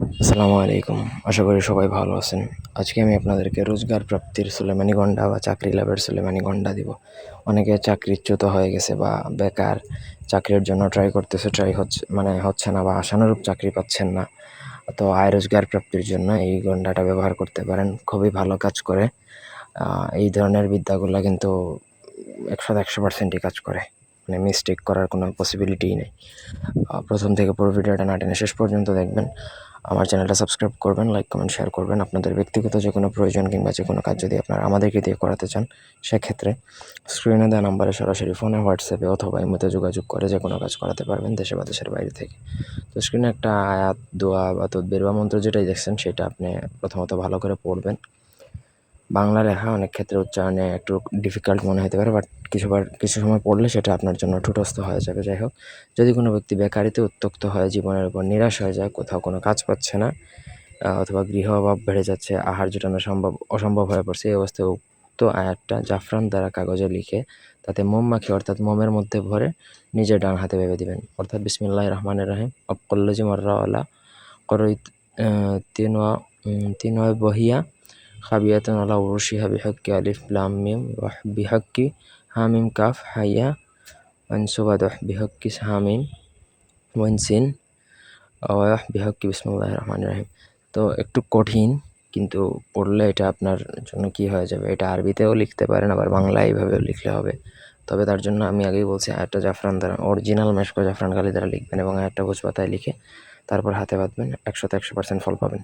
আসসালামু আলাইকুম। আশা করি সবাই ভালো আছেন। আজকে আমি আপনাদেরকে রোজগার প্রাপ্তির সুলেমানি গন্ডা বা চাকরি লাভের সুলেমানি গন্ডা দিব। অনেকে চাকরিচ্যুত হয়ে গেছে বা বেকার, চাকরির জন্য ট্রাই করতেছে, হচ্ছে না বা আশানুরূপ চাকরি পাচ্ছেন না। তো আয় রোজগার প্রাপ্তির জন্য এই গন্ডাটা ব্যবহার করতে পারেন। খুবই ভালো কাজ করে। এই ধরনের বিদ্যাগুলা কিন্তু 100% কাজ করে। মানে মিস্টেক করার কোনো পসিবিলিটিই নেই। প্রথম থেকে পুরো ভিডিওটা না টেনে শেষ পর্যন্ত দেখবেন। আমার চ্যানেলটা সাবস্ক্রাইব করবেন, লাইক, কমেন্ট, শেয়ার করবেন। আপনাদের ব্যক্তিগত যে কোনো প্রয়োজন কিংবা যে কোনো কাজ যদি আপনারা আমাদেরকে দিয়ে করাতে চান, সেক্ষেত্রে স্ক্রিনে দেওয়া নাম্বারে সরাসরি ফোনে, হোয়াটসঅ্যাপে অথবা ইমোতে যোগাযোগ করে যে কোনো কাজ করাতে পারবেন, দেশে বা দেশের বাইরে থেকে। তো স্ক্রিনে একটা আয়াত, দোয়া বা তদবির বা মন্ত্র যেটাই দেখছেন, সেটা আপনি প্রথমত ভালো করে পড়বেন। বাংলা লেখা অনেক ক্ষেত্রে উচ্চারণে একটু ডিফিকাল্ট মনে হতে পারে, বাট কিছু সময় পড়লে সেটা আপনার জন্য ঠোঁটস্থ হয়ে যাবে। যাই হোক, যদি কোনো ব্যক্তি বেকারিতে উত্ত্যক্ত হয়, জীবনের উপর নিরাশ হয়ে যায়, কোথাও কোনো কাজ পাচ্ছে না, অথবা গৃহ অভাব বেড়ে যাচ্ছে, আহার জোটানো অসম্ভব হয়ে পড়ছে, এই অবস্থায় উক্ত আয়াতটা জাফরান দ্বারা কাগজে লিখে তাতে মোম মাখিয়ে, অর্থাৎ মোমের মধ্যে ভরে নিজের ডান হাতে ভেবে দিবেন। অর্থাৎ বিসমিল্লাহির রহমানির রহিম অক্কল্লজি মর্রাওয়ালা করই তিনওয়া বহিয়া খাবিয়াতুন আলা উরুশিহা বিহাক্কি আলিফ লাম মিম ওয়াহ বিহাক্কি হামিম কাফ হাইয়া আনসুবাদহ বিহাক্কি হামিম ওয়ানসিন ওয়াহ বিহাক্কি বিসমিল্লাহির রহমানির রহিম। তো একটু কঠিন, কিন্তু পড়লে এটা আপনার জন্য কি হয়ে যাবে, এটা আরবিতেও লিখতে পারেন, আবার বাংলা এইভাবেও লিখলে হবে। তবে তার জন্য আমি আগেই বলছি, আয়াতটা জাফরান দ্বারা, অরিজিনাল মেশকো জাফরান কালি দ্বারা লিখবেন এবং আয়াতটা ভোজ পাতায় লিখে তারপর হাতে বাঁধবেন। 100% ফল পাবেন।